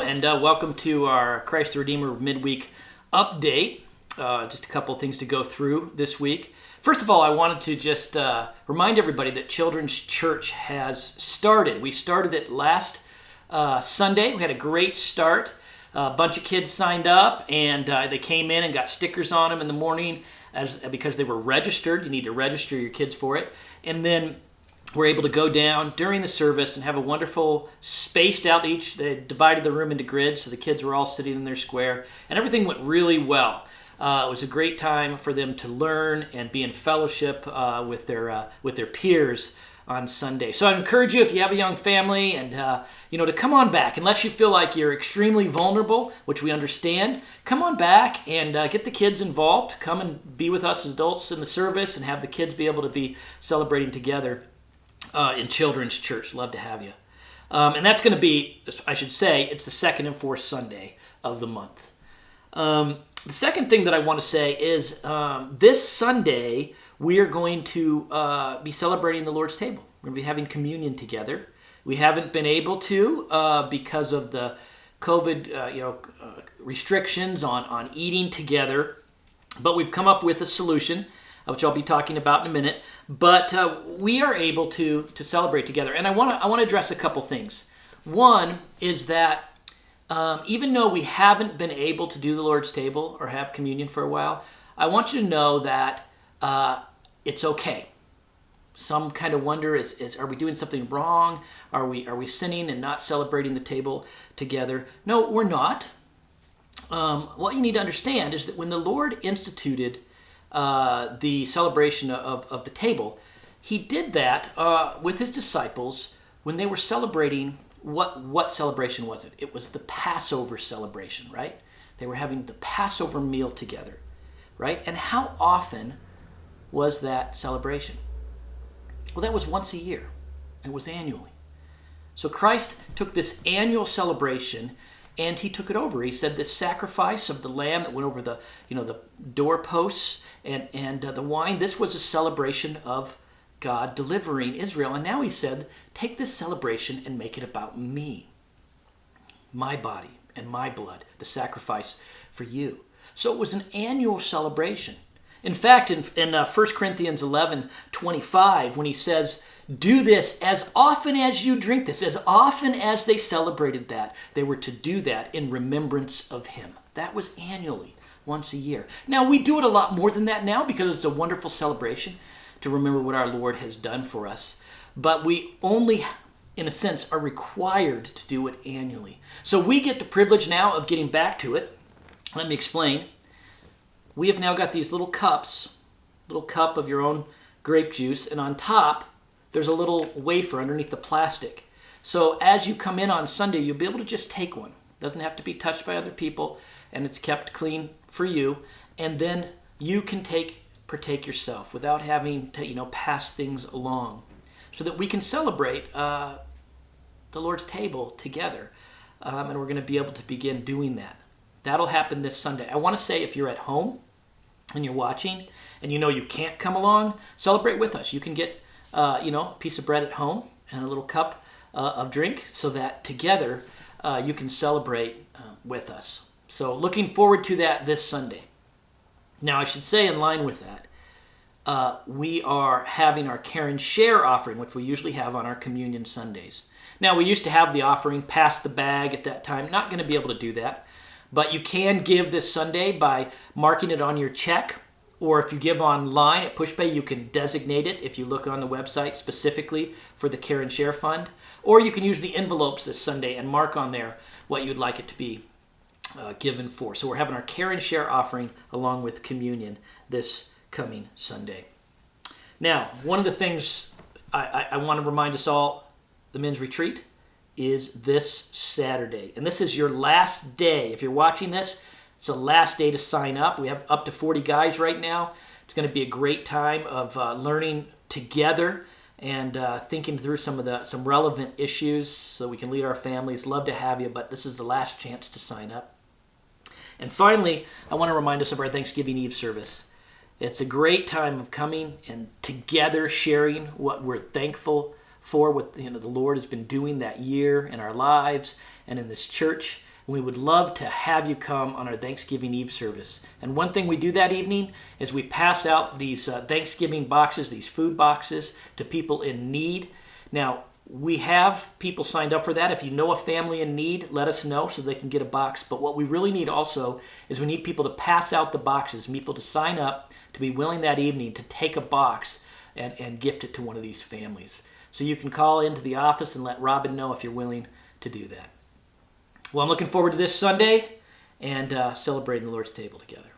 and welcome to our Christ the Redeemer midweek update. Just a couple of things to go through this week. First of all, I wanted to just remind everybody that Children's Church has started. We started it last Sunday. We had a great start. A bunch of kids signed up, and they came in and got stickers on them in the morning because they were registered. You need to register your kids for it. And then we're able to go down during the service and have a wonderful spaced out. They divided the room into grids, so the kids were all sitting in their square, and everything went really well. It was a great time for them to learn and be in fellowship with their peers on Sunday. So I encourage you, if you have a young family, and to come on back. Unless you feel like you're extremely vulnerable, which we understand, come on back and get the kids involved. Come and be with us as adults in the service, and have the kids be able to be celebrating together in Children's Church. Love to have you. And that's going to be, I should say, it's the second and fourth Sunday of the month. The second thing that I want to say is this Sunday we are going to be celebrating the Lord's table. We're going to be having communion together. We haven't been able to because of the COVID restrictions on eating together, but we've come up with a solution, which I'll be talking about in a minute. But we are able to celebrate together, and I want to address a couple things. One is that even though we haven't been able to do the Lord's table or have communion for a while, I want you to know that it's okay. Some kind of wonder is are we doing something wrong? Are we sinning and not celebrating the table together? No, we're not. What you need to understand is that when the Lord instituted the celebration of the table, he did that with his disciples when they were celebrating. What celebration was it? It was the Passover celebration, right? They were having the Passover meal together, right? And how often was that celebration? Well, that was once a year. It was annually. So Christ took this annual celebration and he took it over. He said this sacrifice of the lamb that went over the doorposts and the wine, this was a celebration of God delivering Israel. And now he said, take this celebration and make it about me, my body and my blood, the sacrifice for you. So it was an annual celebration. In fact, in 1 Corinthians 11:25, when he says, do this as often as you drink this, as often as they celebrated that, they were to do that in remembrance of him. That was annually, once a year. Now, we do it a lot more than that now because it's a wonderful celebration to remember what our Lord has done for us. But we only, in a sense, are required to do it annually. So we get the privilege now of getting back to it. Let me explain. We have now got these little cups, little cup of your own grape juice, and on top, there's a little wafer underneath the plastic. So as you come in on Sunday, you'll be able to just take one. It doesn't have to be touched by other people, and it's kept clean for you. And then you can partake yourself without having to, pass things along, so that we can celebrate the Lord's table together. And we're going to be able to begin doing that. That'll happen this Sunday. I want to say, if you're at home and you're watching and you can't come along, celebrate with us. You can get a piece of bread at home and a little cup of drink, so that together you can celebrate with us. So looking forward to that this Sunday. Now, I should say, in line with that, we are having our Care and Share offering, which we usually have on our Communion Sundays. Now, we used to have the offering pass the bag at that time. Not going to be able to do that. But you can give this Sunday by marking it on your check, or if you give online at PushPay, you can designate it if you look on the website specifically for the Care and Share Fund. Or you can use the envelopes this Sunday and mark on there what you'd like it to be given for. So we're having our Care and Share offering along with communion this coming Sunday. Now, one of the things I want to remind us all, the men's retreat is this Saturday. And this is your last day. If you're watching this, it's the last day to sign up. We have up to 40 guys right now. It's going to be a great time of learning together and thinking through some relevant issues so we can lead our families. Love to have you, but this is the last chance to sign up. And finally, I want to remind us of our Thanksgiving Eve service. It's a great time of coming and together sharing what we're thankful for, what the Lord has been doing that year in our lives and in this church. We would love to have you come on our Thanksgiving Eve service. And one thing we do that evening is we pass out these Thanksgiving boxes, these food boxes, to people in need. Now, we have people signed up for that. If you know a family in need, let us know so they can get a box. But what we really need also is we need people to pass out the boxes, people to sign up to be willing that evening to take a box and gift it to one of these families. So you can call into the office and let Robin know if you're willing to do that. Well, I'm looking forward to this Sunday and celebrating the Lord's table together.